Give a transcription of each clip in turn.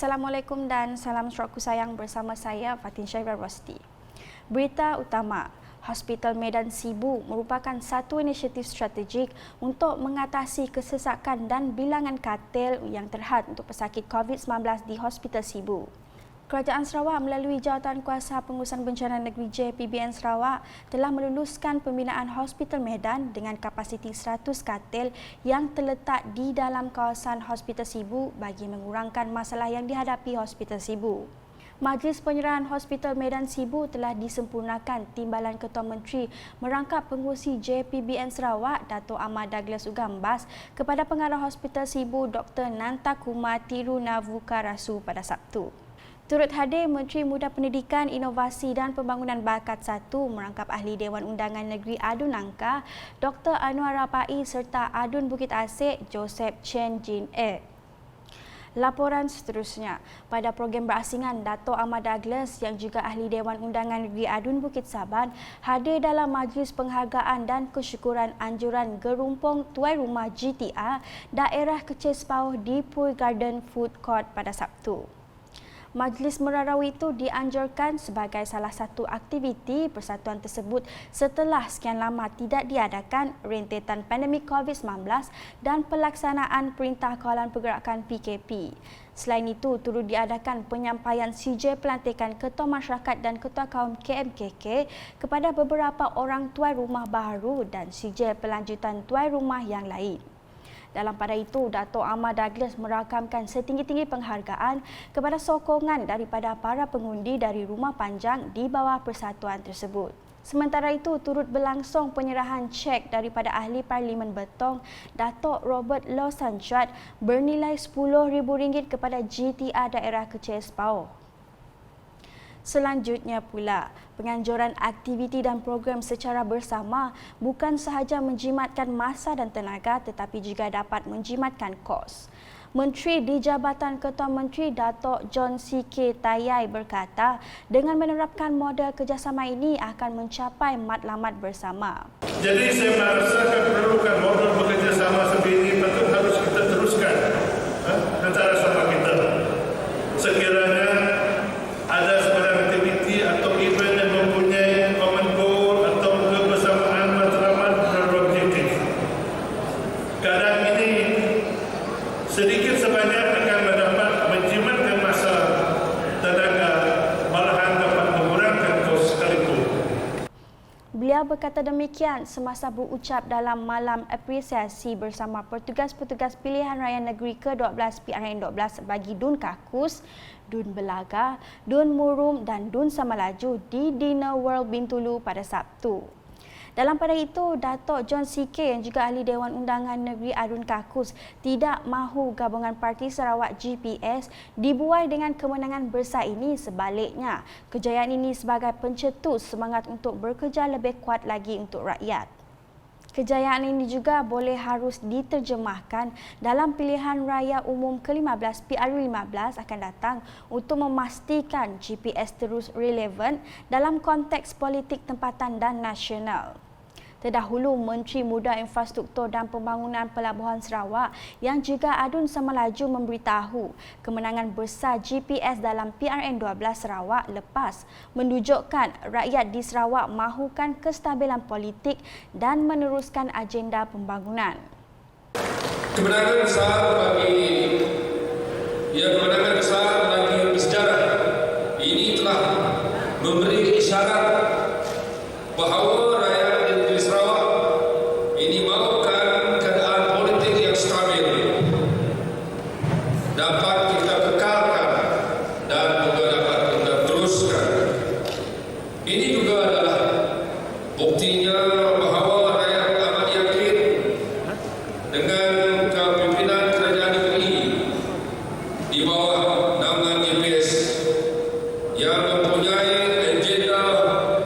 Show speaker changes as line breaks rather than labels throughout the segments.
Assalamualaikum dan salam suraku sayang bersama saya Fatin Syairah Rosti. Berita utama, Hospital Medan Sibu merupakan satu inisiatif strategik untuk mengatasi kesesakan dan bilangan katil yang terhad untuk pesakit COVID-19 di Hospital Sibu. Kerajaan Sarawak melalui Jawatankuasa Pengurusan Bencana Negeri JPBN Sarawak telah meluluskan pembinaan Hospital Medan dengan kapasiti 100 katil yang terletak di dalam kawasan Hospital Sibu bagi mengurangkan masalah yang dihadapi Hospital Sibu. Majlis Penyerahan Hospital Medan Sibu telah disempurnakan Timbalan Ketua Menteri merangkap pengurusi JPBN Sarawak Dato' Ahmad Douglas Ugambas kepada Pengarah Hospital Sibu Dr. Nantakumar Tirunavukarasu pada Sabtu. Turut hadir Menteri Muda Pendidikan, Inovasi dan Pembangunan Bakat 1 merangkap Ahli Dewan Undangan Negeri Adun Nangka, Dr. Anwar Rapai serta Adun Bukit Asik, Joseph Chen Jin E. Laporan seterusnya, pada program berasingan, Dato' Ahmad Douglas yang juga Ahli Dewan Undangan Negeri Adun Bukit Saban hadir dalam Majlis Penghargaan dan Kesyukuran Anjuran Gerumpong Tuai Rumah GTA Daerah Kecil Sepauh di Pui Garden Food Court pada Sabtu. Majlis Merarau itu dianjurkan sebagai salah satu aktiviti persatuan tersebut setelah sekian lama tidak diadakan rentetan pandemik COVID-19 dan pelaksanaan Perintah Kawalan Pergerakan PKP. Selain itu, turut diadakan penyampaian CJ pelantikan Ketua Masyarakat dan Ketua Kaum KMKK kepada beberapa orang tuai rumah baharu dan CJ pelanjutan tuai rumah yang lain. Dalam pada itu, Dato' Ahmad Douglas merakamkan setinggi-tinggi penghargaan kepada sokongan daripada para pengundi dari Rumah Panjang di bawah persatuan tersebut. Sementara itu, turut berlangsung penyerahan cek daripada Ahli Parlimen Betong, Dato' Robert Law Sanjat bernilai RM10,000 kepada GTA Daerah Kecil Sepauh. Selanjutnya pula, penganjuran aktiviti dan program secara bersama bukan sahaja menjimatkan masa dan tenaga tetapi juga dapat menjimatkan kos. Menteri di Jabatan Ketua Menteri Dato' John C.K. Tayai berkata, dengan menerapkan model kerjasama ini akan mencapai matlamat bersama.
Jadi saya merasakan perlukan model bekerjasama seperti ini harus kita teruskan antara sama kita. Sekiranya ada sebarang aktiviti atau event yang mempunyai common goal atau kebersamaan matlamat dan objektif. Keadaan ini sedikit sebanyak akan mendapat menjimatkan masa, tenaga, malahan dapat mengurangkan kos sekalipun.
Beliau berkata demikian semasa berucap dalam malam apresiasi bersama petugas-petugas pilihan raya negeri ke-12 PRN12 bagi Dun Kakus, Dun Belaga, Dun Murum dan Dun Samalaju di Dinner World Bintulu pada Sabtu. Dalam pada itu, Dato' John C.K. yang juga Ahli Dewan Undangan Negeri Adun Kakus tidak mahu gabungan Parti Sarawak GPS dibuai dengan kemenangan besar ini. Sebaliknya, kejayaan ini sebagai pencetus semangat untuk bekerja lebih kuat lagi untuk rakyat. Kejayaan ini juga boleh harus diterjemahkan dalam pilihan raya umum ke-15 PRU15 akan datang untuk memastikan GPS terus relevan dalam konteks politik tempatan dan nasional. Terdahulu, Menteri Muda Infrastruktur dan Pembangunan Pelabuhan Sarawak yang juga Adun Samalaju memberitahu kemenangan besar GPS dalam PRN12 Sarawak lepas menunjukkan rakyat di Sarawak mahukan kestabilan politik dan meneruskan agenda pembangunan.
Kemenangan besar bagi bersejarah ini telah memberi isyarat bahawa dapat kita kekalkan dan juga dapat kita teruskan. Ini juga adalah buktinya bahawa rakyat amat yakin dengan kepimpinan kerajaan negeri di bawah naungan GPS yang mempunyai agenda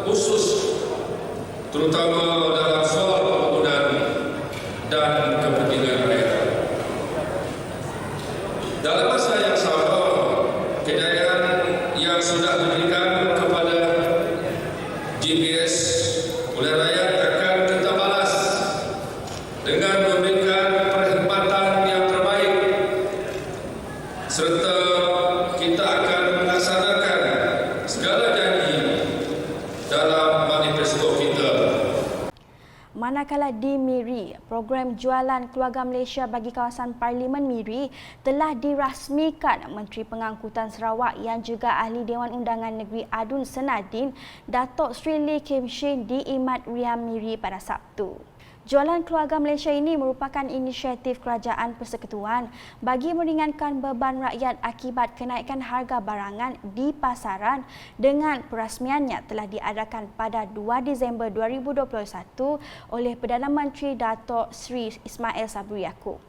khusus terutama dalam soal pembangunan dan kepentingan rakyat. Dalam masa yang sama, kejayaan yang sudah diberikan kepada GPS oleh rakyat akan kita balas dengan memberikan perkhidmatan yang terbaik serta
Manakala di Miri, program jualan keluarga Malaysia bagi kawasan Parlimen Miri telah dirasmikan Menteri Pengangkutan Sarawak yang juga Ahli Dewan Undangan Negeri Adun Senadin, Datuk Sri Lee Kim Shin di Imat Riam Miri pada Sabtu. Jualan keluarga Malaysia ini merupakan inisiatif Kerajaan Persekutuan bagi meringankan beban rakyat akibat kenaikan harga barangan di pasaran dengan perasmiannya telah diadakan pada 2 Disember 2021 oleh Perdana Menteri Datuk Sri Ismail Sabri Yaakob.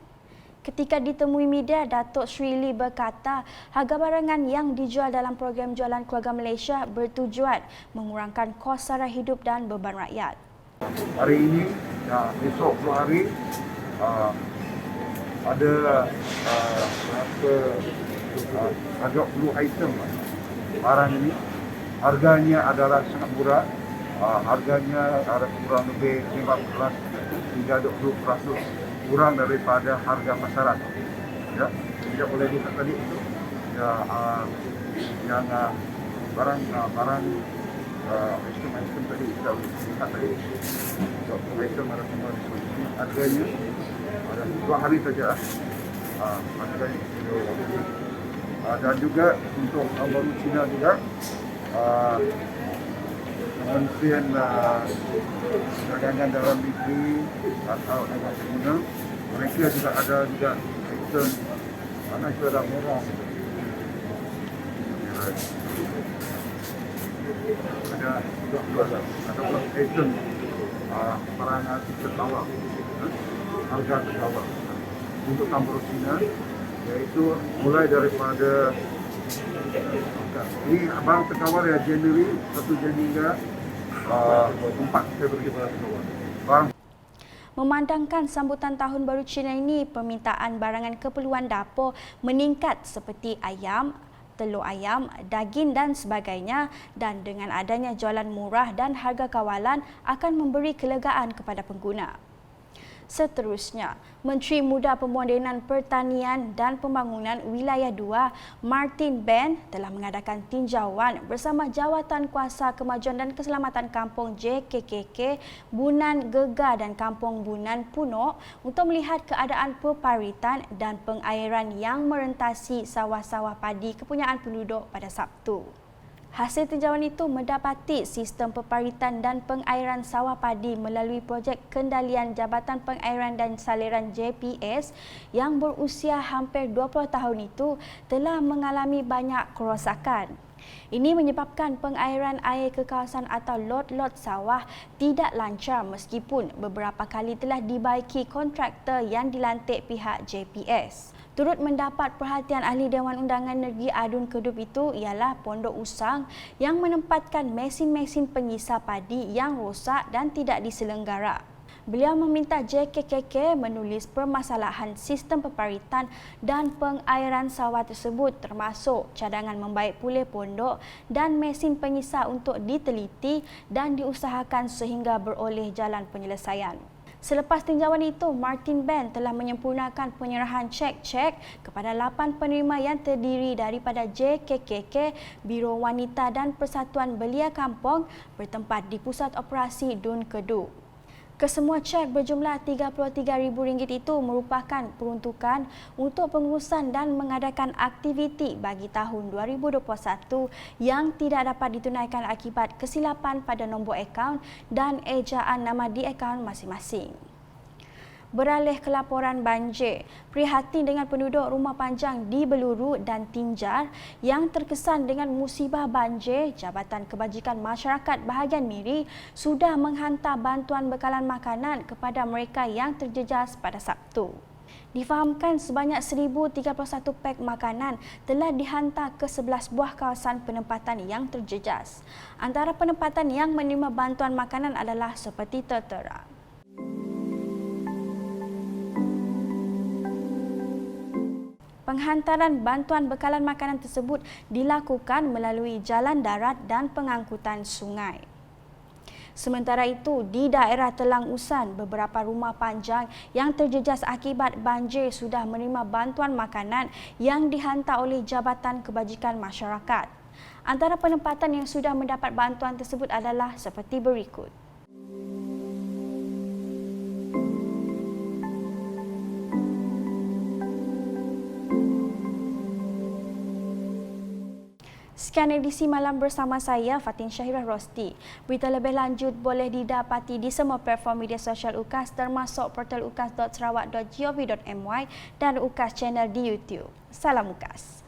Ketika ditemui media, Datuk Sri Lee berkata harga barangan yang dijual dalam program jualan keluarga Malaysia bertujuan mengurangkan kos sara hidup dan beban rakyat.
Hari ini, esok 2 hari, ada ada 20 item barang ini. Harganya adalah sangat murah. Harganya ada kurang lebih 15 hingga 20% kurang daripada harga pasaran. Ya, tidak boleh lihat tadi itu. Ya, yang barang item tadi kita lihat tadi. Item ada semua di sini. Harganya ada 2 hari saja. Harganya dan juga untuk baru Cina juga Kementerian Perdagangan Dalam Negeri atau Negara Cina, mereka juga ada juga item mana itu ada merah. Ada item barang tertawar, harga tertawar untuk tambur Cina, yaitu mulai daripada ini barang tertawar ya Januari 1 Januari hingga 4 Februari barang.
Memandangkan sambutan Tahun Baru Cina ini, permintaan barangan keperluan dapur meningkat seperti ayam, telur ayam, daging dan sebagainya, dan dengan adanya jualan murah dan harga kawalan akan memberi kelegaan kepada pengguna. Seterusnya, Menteri Muda Pemodenan Pertanian dan Pembangunan Wilayah 2, Martin Ben, telah mengadakan tinjauan bersama Jawatan Kuasa Kemajuan dan Keselamatan Kampung JKKK, Bunan Gegar dan Kampung Bunan Punok untuk melihat keadaan peparitan dan pengairan yang merentasi sawah-sawah padi kepunyaan penduduk pada Sabtu. Hasil tinjauan itu mendapati sistem peparitan dan pengairan sawah padi melalui projek kendalian Jabatan Pengairan dan Saliran JPS yang berusia hampir 20 tahun itu telah mengalami banyak kerosakan. Ini menyebabkan pengairan air ke kawasan atau lot-lot sawah tidak lancar meskipun beberapa kali telah dibaiki kontraktor yang dilantik pihak JPS. Turut mendapat perhatian Ahli Dewan Undangan Negeri Adun Kedup itu ialah Pondok Usang yang menempatkan mesin-mesin pengisar padi yang rosak dan tidak diselenggara. Beliau meminta JKKK menulis permasalahan sistem peparitan dan pengairan sawah tersebut termasuk cadangan membaik pulih pondok dan mesin pengisar untuk diteliti dan diusahakan sehingga beroleh jalan penyelesaian. Selepas tinjauan itu, Martin Ben telah menyempurnakan penyerahan cek-cek kepada 8 penerima yang terdiri daripada JKKK, Biro Wanita dan Persatuan Belia Kampung bertempat di Pusat Operasi Dun Kedup. Kesemua cek berjumlah RM33,000 itu merupakan peruntukan untuk pengurusan dan mengadakan aktiviti bagi tahun 2021 yang tidak dapat ditunaikan akibat kesilapan pada nombor akaun dan ejaan nama di akaun masing-masing. Beralih ke laporan banjir, prihatin dengan penduduk rumah panjang di Beluru dan Tinjar yang terkesan dengan musibah banjir, Jabatan Kebajikan Masyarakat bahagian Miri sudah menghantar bantuan bekalan makanan kepada mereka yang terjejas pada Sabtu. Difahamkan sebanyak 1,031 pek makanan telah dihantar ke 11 buah kawasan penempatan yang terjejas. Antara penempatan yang menerima bantuan makanan adalah seperti tertera. Penghantaran bantuan bekalan makanan tersebut dilakukan melalui jalan darat dan pengangkutan sungai. Sementara itu, di daerah Telang Usan, beberapa rumah panjang yang terjejas akibat banjir sudah menerima bantuan makanan yang dihantar oleh Jabatan Kebajikan Masyarakat. Antara penempatan yang sudah mendapat bantuan tersebut adalah seperti berikut. Sekian edisi malam bersama saya, Fatin Syahirah Rosti. Berita lebih lanjut boleh didapati di semua platform media sosial UKAS termasuk portal ukas.sarawak.gov.my dan UKAS channel di YouTube. Salam UKAS.